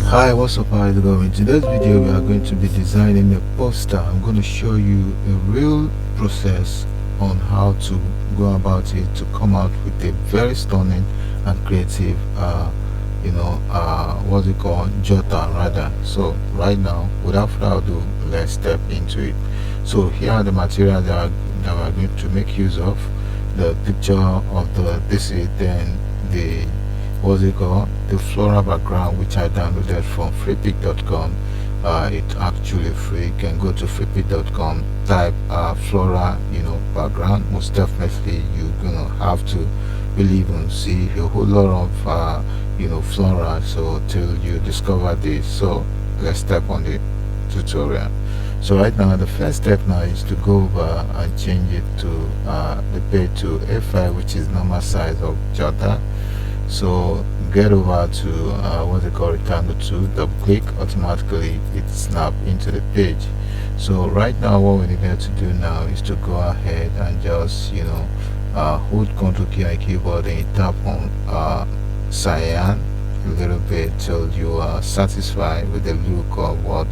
Hi, what's up? How is it going? In today's video, we are going to be designing a poster. I'm going to show you a real process on how to go about it to come out with a very stunning and creative, what's it called, Jotter rather. So right now, without further ado, let's step into it. So here are the materials that we're going to make use of. The picture of then the what's it called, the floral background, which I downloaded from freepik.com. It's actually free. You can go to freepik.com, type flora background. Most definitely you're gonna have to really even see a whole lot of flora, so till you discover this. So let's step on the tutorial. So right now, the first step now is to go over and change it to the page to A5, which is normal size of Jotter. So get over to what's it called, rectangle 2, double click, automatically it snap into the page. So right now, what we need to do now is to go ahead and just hold Ctrl key on your keyboard and you tap on cyan a little bit till you are satisfied with the look of what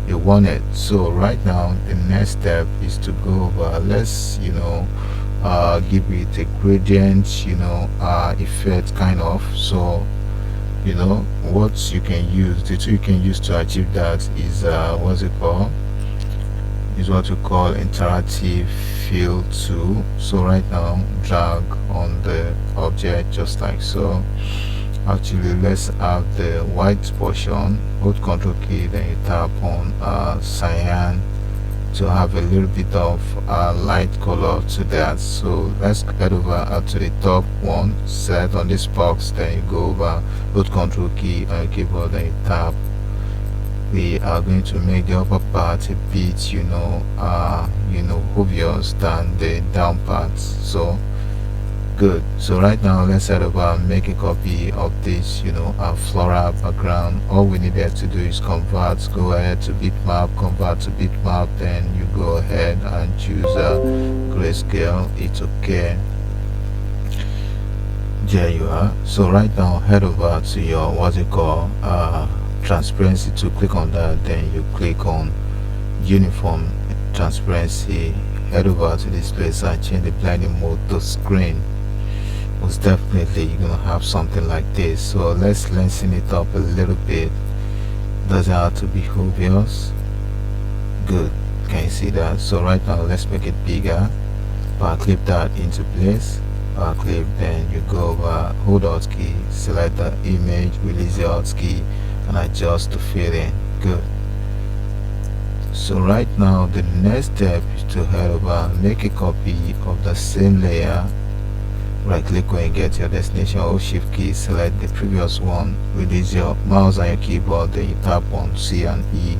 you wanted. So right now, the next step is to go over, let's give it a gradient effect kind of. So what you can use, the tool you can use to achieve that is what's it called, is what we call interactive fill tool. So right now, drag on the object just like so. Actually, let's have the white portion, hold Ctrl key, then you tap on cyan to have a little bit of light color to that. So let's head over to the top one, set on this box, then you go over, hold Ctrl key on your keyboard, then you tap. We are going to make the upper part a bit obvious than the down part. So good. So right now, let's head over and make a copy of this floral background. All we needed to do is convert, go ahead to bitmap, convert to bitmap, then you go ahead and choose grayscale. It's okay. There you are. So right now, head over to your what's it called, transparency, to click on that, then you click on uniform transparency. Head over to this place and change the blending mode to screen. Most definitely you're gonna have something like this. So let's lengthen it up a little bit. Doesn't have to be obvious. Good. Can you see that? So right now, let's make it bigger. Clip that into place. Clip, then you go over, hold Alt key, select the image, release the Alt key, and adjust to fit in. Good. So right now, the next step is to head over, make a copy of the same layer. Right click when you get your destination, hold shift key, select the previous one, release your mouse on your keyboard, then you tap on C and E.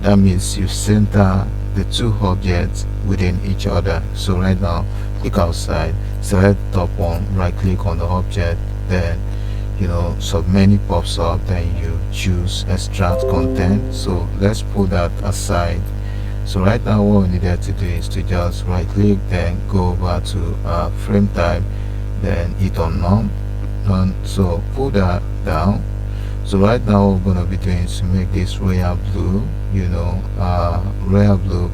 That means you center the two objects within each other. So right now, click outside, select the top one, right click on the object, then submenu pops up, then you choose extract content. So let's put that aside. So right now, what we needed to do is to just right click, then go over to frame type, then hit on none. So pull that down. So right now, what we're going to be doing is to make this royal blue, royal blue,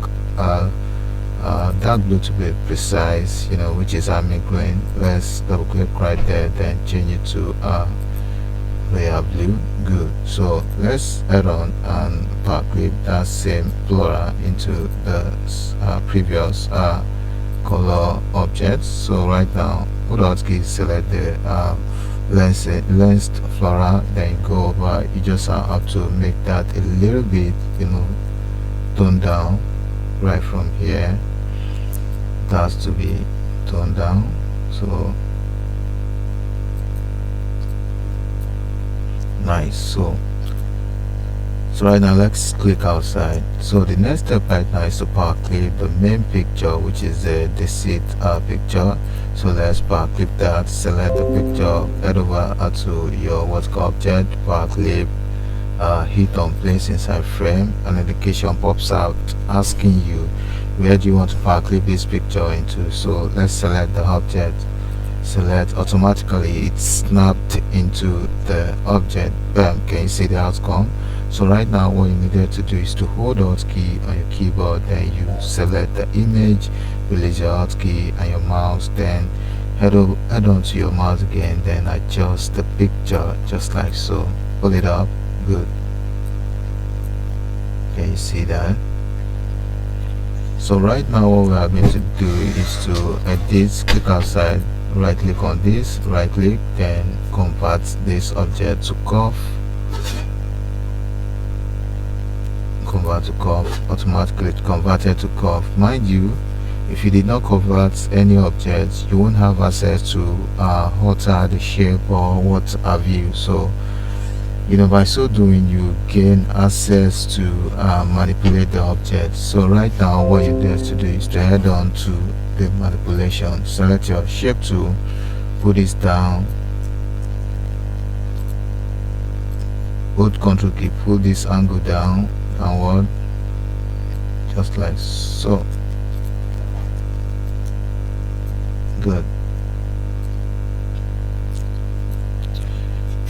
dark blue to be precise, which is army green. Let's double click right there, then change it to royal blue. Good. So let's head on and clip that same flora into the previous color objects. So right now, hold Alt key, select the lensed flora, then go over. You just have to make that a little bit toned down. Right from here, it has to be toned down. So nice. So right now, let's click outside. So the next step right now is to power clip the main picture, which is the seat picture. So let's power clip that, select the picture, head over to your what's called object, power clip, hit on place inside frame. An indication pops out asking you where do you want to power clip this picture into. So let's select the object, select, automatically it snapped into the object. Bam, can you see the outcome? So right now what you needed to do is to hold Alt key on your keyboard, then you select the image, release your Alt key and your mouse, then head on to your mouse again, then adjust the picture just like so. Pull it up. Good. Can you see that? So right now what we are going to do is to edit. Click outside, right click on this, right click, then convert this object to curve. Convert to curve, automatically converted to curve. Mind you, if you did not convert any objects, you won't have access to alter the shape or what have you. So by so doing you gain access to manipulate the object. So right now what you need to do is to head on to the manipulation, select your shape tool, put this down, hold Ctrl key, pull this angle down downward just like so. Good.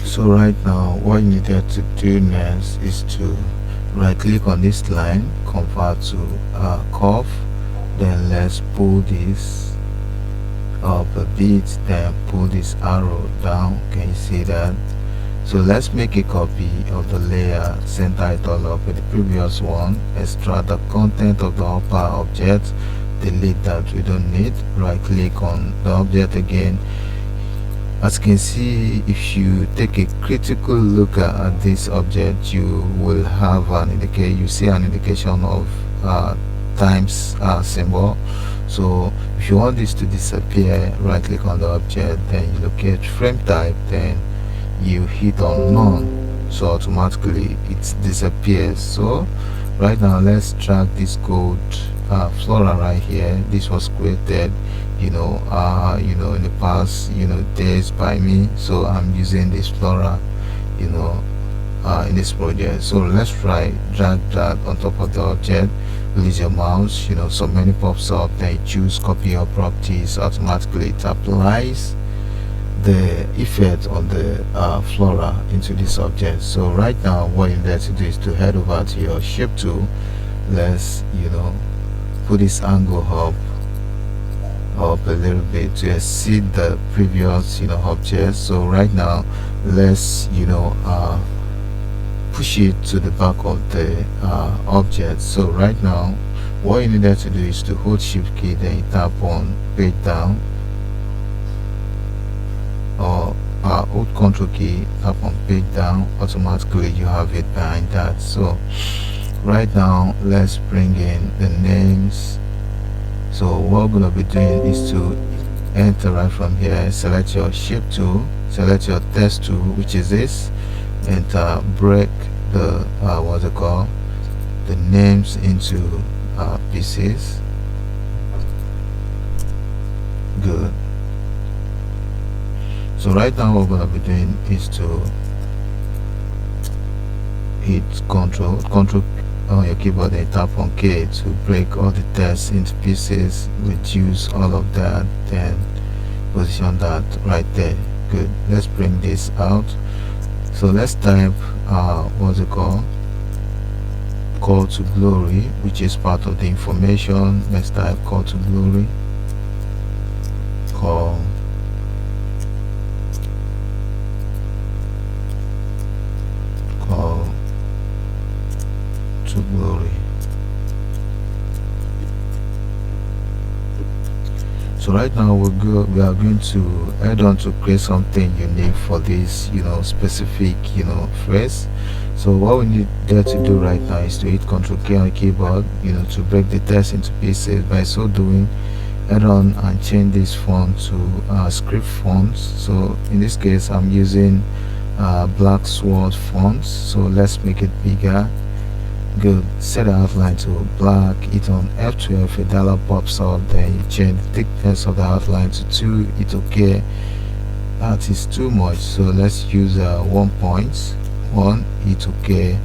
So right now what you needed to do next is to right click on this line, convert to curve, then let's pull this up a bit, then pull this arrow down. Can you see that? So let's make a copy of the layer, center it all up with the previous one, extract the content of the upper object, delete that we don't need, right click on the object again. As you can see, if you take a critical look at this object, you will have an indication, you see an indication of times symbol. So if you want this to disappear, right click on the object, then you locate frame type, then you hit on none, so automatically it disappears. So right now let's drag this code flora right here. This was created in the past days by me, so I'm using this flora in this project. So let's drag that on top of the object, release your mouse, some menu pops up, then you choose copy your properties. Automatically it applies the effect on the flora into this object. So right now what you need to do is to head over to your shape tool. Let's put this angle up a little bit to exceed the previous object. So right now let's push it to the back of the object. So right now what you needed to do is to hold shift key, then you tap on page down, or hold Ctrl key, tap on page down, automatically you have it behind that. So right now let's bring in the names. So what we're going to be doing is to enter right from here, select your shape tool, select your text tool, which is this, enter, break the what's it called, the names into pieces. Good. So right now what we're going to be doing is to hit Ctrl on your keyboard and tap on K to break all the text into pieces, reduce all of that, then position that right there. Good. Let's bring this out. So let's type what's it called, call to glory, which is part of the information. Let's type call to glory, call to glory. So right now we are going to add on to create something unique for this specific phrase. So what we need there to do right now is to hit Ctrl K on the keyboard to break the text into pieces. By so doing, add on and change this font to script fonts. So in this case I'm using black sword fonts, so let's make it bigger. Good. Set the outline to black, hit on F12, a dialog pops up, then you change the thickness of the outline to 2. It's okay, that is too much, so let's use 1.1. It's okay.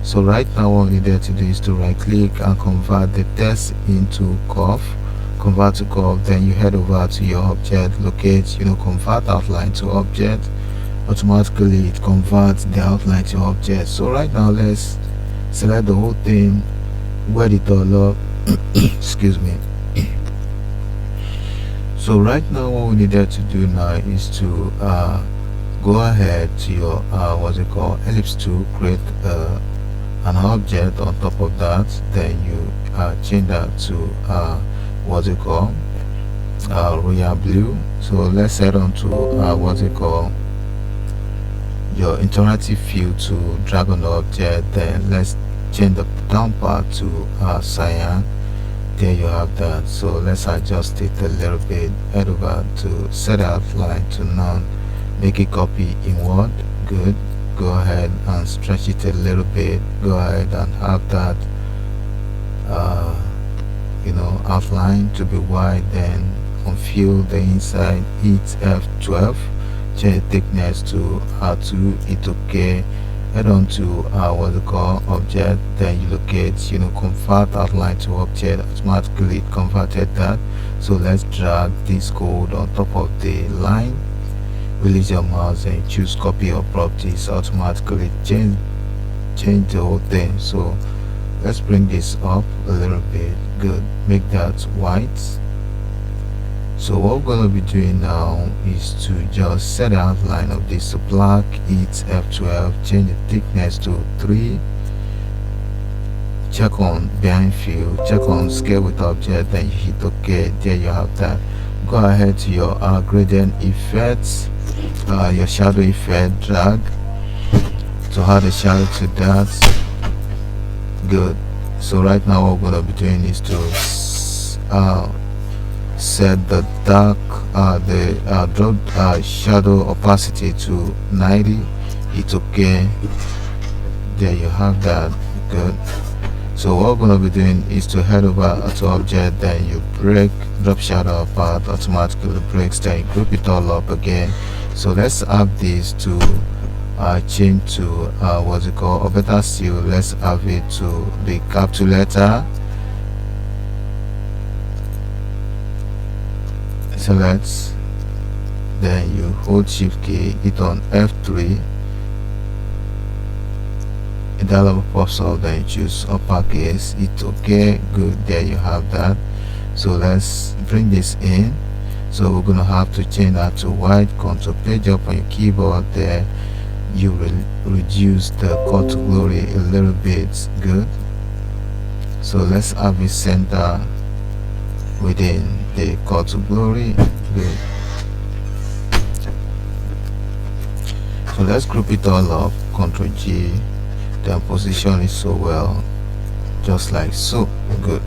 So right now what we need to do is to right click and convert the text into curve, convert to curve, then you head over to your object, locate, convert outline to object. Automatically it converts the outline to object. So right now let's select the whole thing, wet it all up. Excuse me. So right now what we needed to do now is to go ahead to your what's it called, ellipse tool, create an object on top of that, then you change that to what's it called, royal blue. So let's head on to what's it called, your interactive field to drag on the object, then let's change the down part to cyan. There you have that. So let's adjust it a little bit, head over to set outline to none, make it copy inward. Good. Go ahead and stretch it a little bit. Go ahead and have that outline to be wide, then unfill the inside, hit F12, change the thickness to R2, hit OK, head on to what's it called, object, then you locate, convert outline to object. Automatically it converted that. So let's drag this code on top of the line, release your mouse and choose copy or properties. Automatically change the whole thing. So let's bring this up a little bit. Good. Make that white. So what we're going to be doing now is to just set the outline of this to black, hit F12, change the thickness to 3, check on behind field, check on scale with object, then you hit OK. There you have that. Go ahead to your gradient effects, your shadow effect, drag to add a shadow to that. Good. So right now what we're going to be doing is to set the dark drop shadow opacity to 90. It's okay. There you have that. Good. So what we're going to be doing is to head over to object, then you break drop shadow apart, automatically breaks, then you group it all up again. So let's have this to change to what's it called, or better still, let's have it to the capital letter. Select, then you hold shift key, hit on F3, a dialog pops up, then you choose uppercase, hit OK. Good. There you have that. So let's bring this in. So we're gonna have to change that to white. Control page up on your keyboard. There you will reduce the cut to glory a little bit. Good. So let's have it center within the cut to glory. Good. So let's group it all up, Ctrl G, then position it so well, just like so. Good.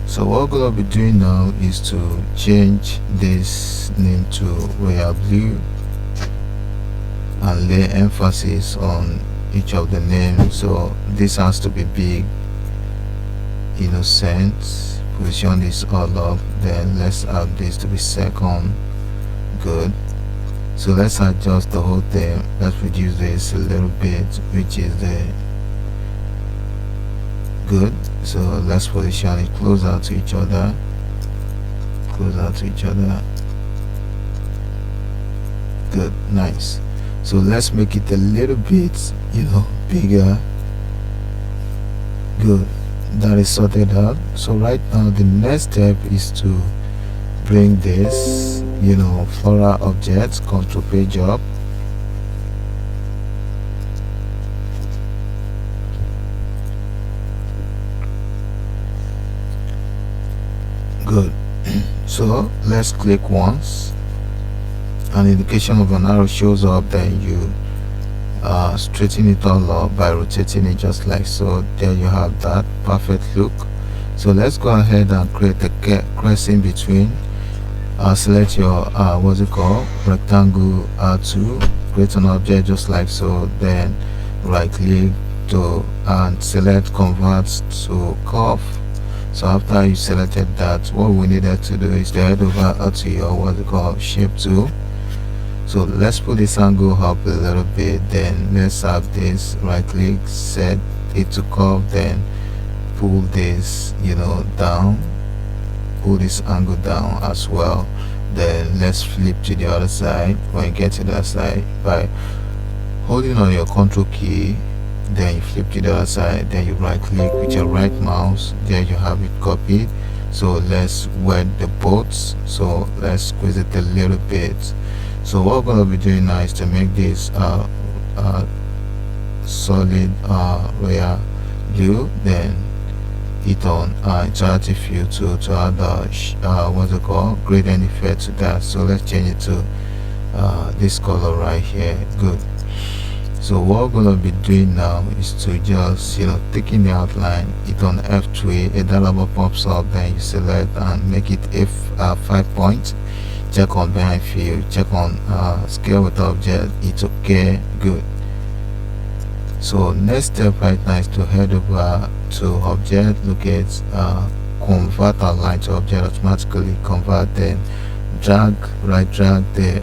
So what we're going to be doing now is to change this name to royal blue and lay emphasis on each of the names. So this has to be big, innocent. Position this all up, then let's have this to be second. Good. So let's adjust the whole thing. Let's reduce this a little bit, which is the good. So let's position it closer to each other, good. Nice. So let's make it a little bit bigger. Good. That is sorted out. So right now the next step is to bring this floral object, control page up, good. So let's click once, an indication of an arrow shows up, then you straighten it all up by rotating it just like so. There you have that perfect look. So let's go ahead and create a crest in between. Select your what's it called, rectangle R2, create an object just like so, then right click to and select convert to curve. So after you selected that, what we needed to do is to head over to your what's it called, shape tool. So let's put this angle up a little bit, then let's have this, right click, set it to curve, then pull this down, pull this angle down as well. Then let's flip to the other side. When you get to that side, by holding on your control key, then you flip to the other side, then you right click with your right mouse, there you have it copied. So let's wet the bolts, so let's squeeze it a little bit. So what we're going to be doing now is to make this solid rear view. Then hit on interactive view to add what's it called, gradient effect to that. So let's change it to this color right here. Good. So what we're going to be doing now is to just taking the outline, hit on F3, a dialog pops up, then you select and make it F5 points. Check on behind field, check on scale with object, it's okay. Good. So next step right now is to head over to object, look at convert outline to object, automatically convert, then drag the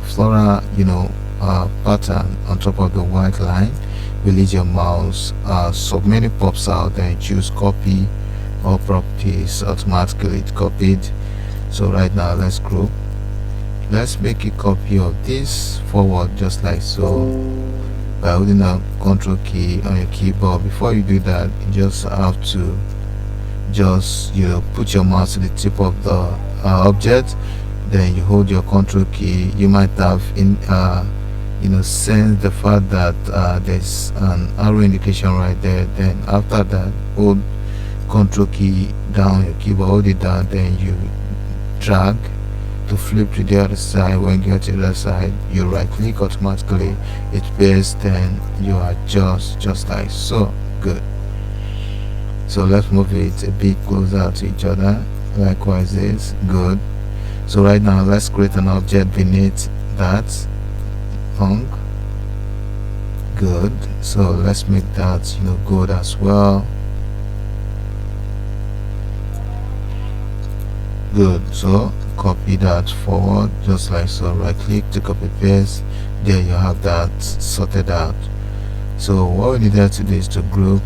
floral pattern on top of the white line. Release your mouse, submenu pops out, then choose copy all properties, automatically it's copied. So right now let's group, let's make a copy of this forward just like so by holding a control key on your keyboard. Before you do that, you just have to just put your mouse to the tip of the object, then you hold your control key. You might have sense the fact that there's an arrow indication right there. Then after that, hold control key down your keyboard, hold it down, then you drag to flip to the other side. When you get to the other side, you right click, automatically it pairs, then you adjust just like so. Good. So let's move it a bit closer to each other, likewise this. Good. So right now let's create an object beneath that hung. Good. So let's make that good as well. Good. So copy that forward just like so, right click to copy paste, there you have that sorted out. So what we needed to do is to group,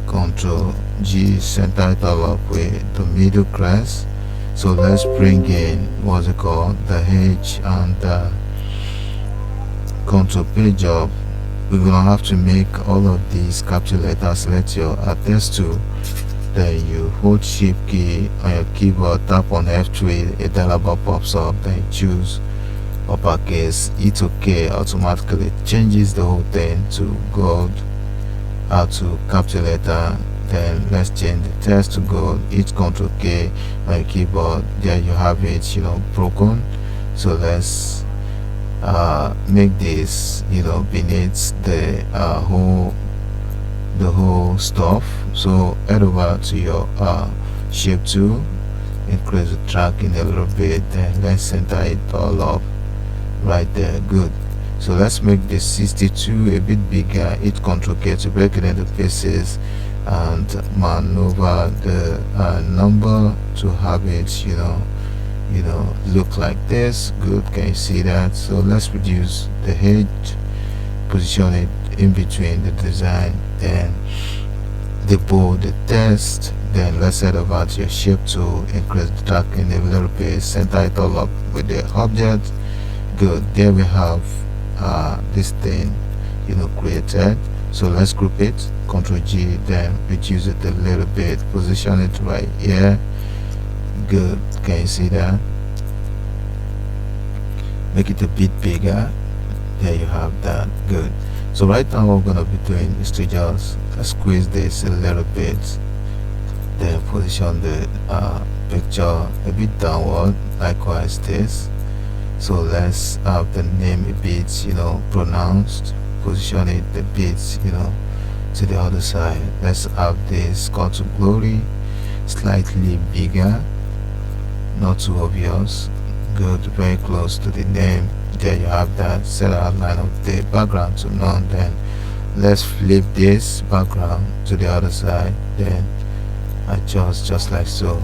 Ctrl G, center it all up with the middle crest. So let's bring in what's it called, the H and the Ctrl page up. We're gonna have to make all of these capital letters. Select your attest to, then you hold shift key on your keyboard, tap on F3, a dialog box pops up, then choose uppercase, it's okay, automatically changes the whole thing to gold, to capital letter. Then let's change the text to gold, hit Ctrl K on your keyboard, there you have it broken. So let's make this beneath the whole stuff. So head over to your shape tool, increase the tracking a little bit, then let's center it all up right there. Good. So let's make this 62 a bit bigger, hit Ctrl K to break it into pieces and maneuver the number to have it look like this. Good. Can you see that? So let's reduce the height, position it in between the design, then the bold, the text. Then let's head over to your shape tool, increase the tracking a little bit, center it all up with the object. Good. There we have this thing created. So let's group it, Ctrl G, then reduce it a little bit, position it right here. Good. Can you see that? Make it a bit bigger, there you have that. Good. So right now what we're going to be doing is to just squeeze this a little bit, then position the picture a bit downward, likewise this. So let's have the name a bit pronounced, position it a bit to the other side. Let's have this call to glory slightly bigger, not too obvious. Good. Very close to the name, there you have that. Set the outline of the background to none, then let's flip this background to the other side, then adjust just like so.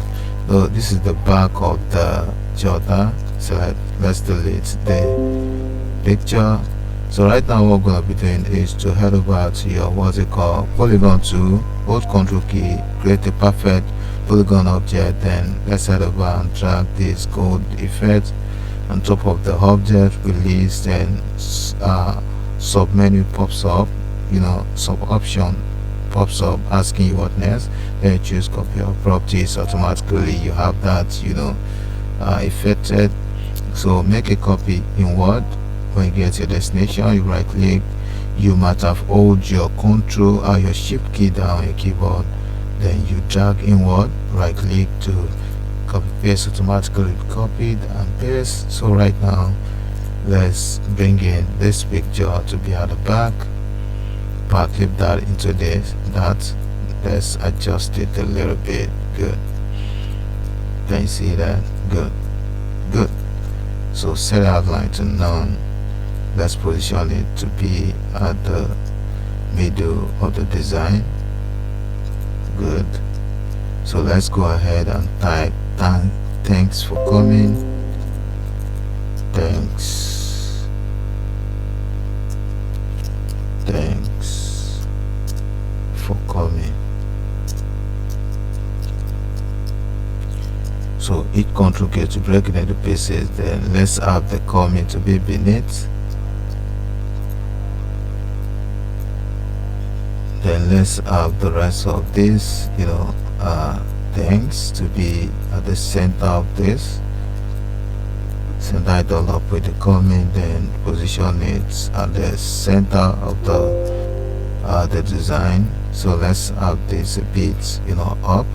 So this is the back of the Jotter. So let's delete the picture. So right now what we're going to be doing is to head over to your polygon tool, hold Ctrl key, create a perfect polygon object. Then let's head over and drag this gold effect on top of the object, release. Then sub menu pops up, sub option pops up asking you what next. Then you choose copy of properties. Automatically you have that affected. So make a copy in Word. When you get to your destination, you right click. You might have hold your control or your shift key down on your keyboard, then you drag inward, right click to copy paste. Automatically copied and paste. So right now let's bring in this picture to be at the back, power clip that into this, let's adjust it a little bit. Good. Can you see that? Good. So set outline to none. Let's position it to be at the middle of the design. Good. So let's go ahead and type thanks for coming. Thanks for coming. So each control key to break it into pieces. Then let's have the comment to be beneath. Then let's have the rest of this thanks to be at the center of this. Center it all up with the comment, then position it at the center of the design. So let's have this a bit up.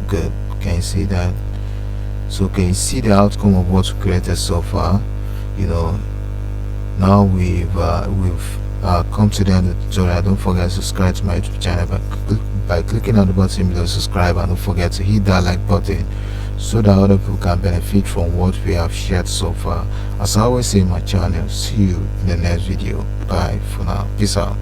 Good. Can you see that? So can you see the outcome of what we created so far? Now we've come to the end of the tutorial. Don't forget to subscribe to my YouTube channel by clicking on the button below, subscribe, and don't forget to hit that like button so that other people can benefit from what we have shared so far. As I always say in my channel, see you in the next video. Bye for now. Peace out.